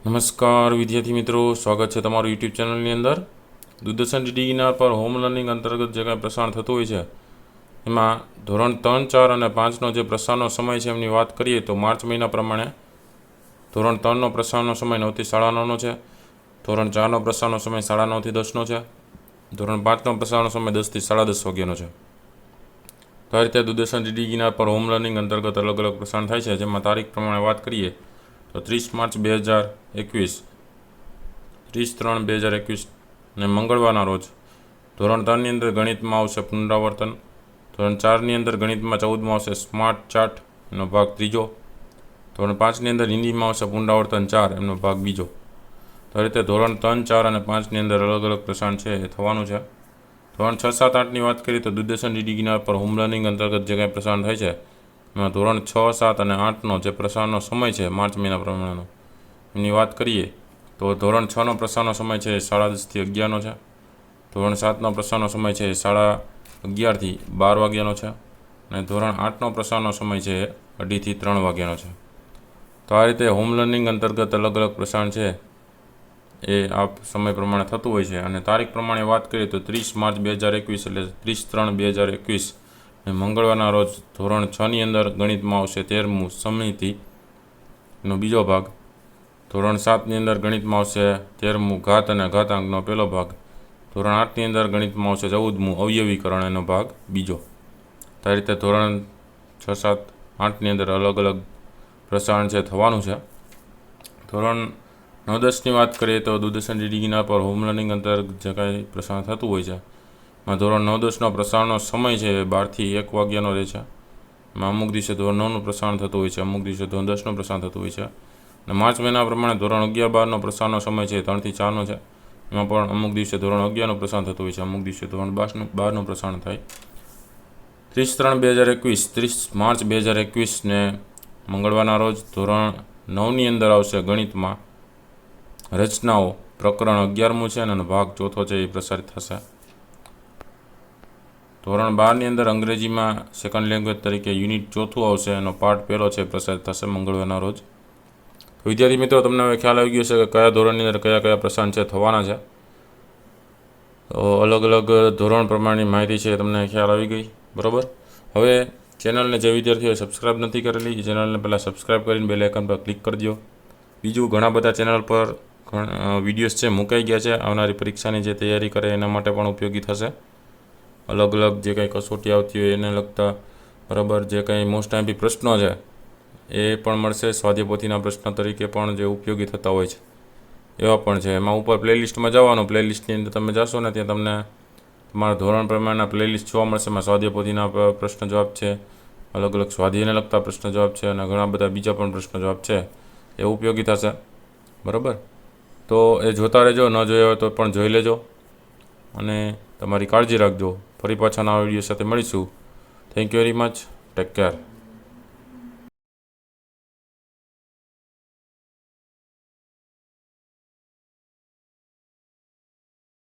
નમસ્કાર વિદ્યાર્થી મિત્રો, સ્વાગત છે તમારું યુટ્યુબ ચેનલની અંદર. દૂરદર્શન ડીડી ગિરનાર પર હોમ લર્નિંગ અંતર્ગત જે કાંઈ પ્રસારણ થતું હોય છે એમાં ધોરણ 3, 4 અને 5નો જે પ્રસારણનો સમય છે એમની વાત કરીએ તો માર્ચ મહિના પ્રમાણે ધોરણ 3નો પ્રસારણનો સમય 9 થી 9:30નો છે, ધોરણ 4નો પ્રસારણનો સમય 9:30 થી 10નો છે, ધોરણ 5નો પ્રસારણનો સમય 10 થી 10:30 વાગ્યાનો છે. તો આ રીતે દૂરદર્શન ડીડી ગિરનાર પર હોમ લર્નિંગ અંતર્ગત અલગ અલગ પ્રસારણ થાય છે. જેમાં તારીખ પ્રમાણે વાત કરીએ તો 30 માર્ચ 2021, 30/3/2021 ને મંગળવારના રોજ ધોરણ 3ની અંદર ગણિતમાં આવશે પુનરાવર્તન, ધોરણ 4ની અંદર ગણિતમાં 14માં આવશે સ્માર્ટ ચાર્ટ એનો ભાગ 3, ધોરણ 5ની અંદર હિન્દીમાં આવશે પુનરાવર્તન 4 એમનો ભાગ 2. તો આ રીતે ધોરણ 3, 4 અને 5ની અંદર અલગ અલગ પ્રસારણ છે એ થવાનું છે. ધોરણ 6, 7, 8ની વાત કરીએ તો દૂરદર્શન ડીડી ગિરનાર પર હોમ લર્નિંગ અંતર્ગત જે કાંઈ પ્રસારણ થાય છે એમાં ધોરણ 6, 7 અને 8નો જે પ્રસારણનો સમય છે માર્ચ મહિના પ્રમાણેનો એની વાત કરીએ તો ધોરણ 6નો પ્રસારણનો સમય છે 10:30 થી 11નો છે, ધોરણ 7નો પ્રસારણનો સમય છે 11:30 થી 12 વાગ્યાનો છે અને ધોરણ 8નો પ્રસારણનો સમય છે 2:30 થી 3 વાગ્યાનો છે. તો આ રીતે હોમ લર્નિંગ અંતર્ગત અલગ અલગ પ્રસારણ છે એ આ સમય પ્રમાણે થતું હોય છે. અને તારીખ પ્રમાણે વાત કરીએ તો 30 માર્ચ 2021 એટલે 30/3/2021 અને મંગળવારના રોજ ધોરણ 6ની અંદર ગણિતમાં આવશે 13મું સમમિતિ એનો બીજો ભાગ, ધોરણ 7ની અંદર ગણિતમાં આવશે 13મું ઘાત અને ઘાતાંકનો પહેલો ભાગ, ધોરણ 8ની અંદર ગણિતમાં આવશે 14મું અવયવીકરણ એનો ભાગ 2. તો આ રીતે ધોરણ 6, 7, 8ની અંદર અલગ અલગ પ્રસારણ છે થવાનું છે. ધોરણ 9, 10ની વાત કરીએ તો દૂરદર્શન ડીડી ગિરનાર પર હોમ લર્નિંગ અંતર્ગત જે કાંઈ પ્રસારણ થતું હોય છે એમાં ધોરણ 9, 10નો પ્રસારણનો સમય છે 12 થી 1 વાગ્યાનો રહે છે. એમાં અમુક દિવસે ધોરણ 9નું પ્રસારણ થતું હોય છે, અમુક દિવસે ધોરણ 10નું પ્રસારણ થતું હોય છે. અને માર્ચ મહિના પ્રમાણે ધોરણ 11, 12નો પ્રસારણનો સમય છે 3 થી 4નો છે. એમાં પણ અમુક દિવસે ધોરણ 11નું પ્રસારણ થતું હોય છે, અમુક દિવસે ધોરણ 12નું પ્રસારણ થાય. 30/3/2021, 30 માર્ચ 2021 ને મંગળવારના રોજ ધોરણ 9ની અંદર આવશે ગણિતમાં રચનાઓ પ્રકરણ 11મું છે અને ભાગ 4 છે એ પ્રસારિત થશે. ધોરણ 12ની અંદર અંગ્રેજીમાં સેકન્ડ લેંગ્વેજ તરીકે યુનિટ 4 આવશે, એનો પાર્ટ 1 છે પ્રસારિત થશે મંગળવારના રોજ. તો વિદ્યાર્થી મિત્રો, તમને હવે ખ્યાલ આવી ગયો છે કે કયા ધોરણની અંદર કયા કયા પ્રસારણ છે થવાના છે. તો અલગ અલગ ધોરણ પ્રમાણેની માહિતી છે તમને ખ્યાલ આવી ગઈ, બરાબર. હવે ચેનલને જે વિદ્યાર્થીઓએ સબસ્ક્રાઈબ નથી કરેલી એ ચેનલને પહેલાં સબસ્ક્રાઈબ કરીને બેલ આઇકન પર ક્લિક કરી દો. બીજું, ઘણા બધા ચેનલ પર વિડીયોઝ છે મુકાઈ ગયા છે, આવનારી પરીક્ષાની જે તૈયારી કરે એના માટે પણ ઉપયોગી થશે. અલગ અલગ જે કંઈ કસોટી આવતી હોય એને લગતા, બરાબર, જે કંઈ મોસ્ટ ટાઈમથી પ્રશ્નો છે એ પણ મળશે. સ્વાધ્યાયપોથીના પ્રશ્ન તરીકે પણ જે ઉપયોગી થતા હોય છે એવા પણ છે. એમાં ઉપર પ્લેલિસ્ટમાં જવાનું, પ્લેલિસ્ટની અંદર તમે જશો ને ત્યાં તમને તમારા ધોરણ પ્રમાણેના પ્લેલિસ્ટ જોવા મળશે. એમાં સ્વાધ્યાયપોથીના પ્રશ્ન જવાબ છે, અલગ અલગ સ્વાધ્યાયને લગતા પ્રશ્ન જવાબ છે અને ઘણા બધા બીજા પણ પ્રશ્ન જવાબ છે એ ઉપયોગી થશે, બરાબર. તો એ જોતા રહેજો, ન જોયા હોય તો પણ જોઈ લેજો અને તમારી કાળજી રાખજો. ફરી પાછા નવા વિડીયો સાથે મળીશું. Thank you very much. Take care.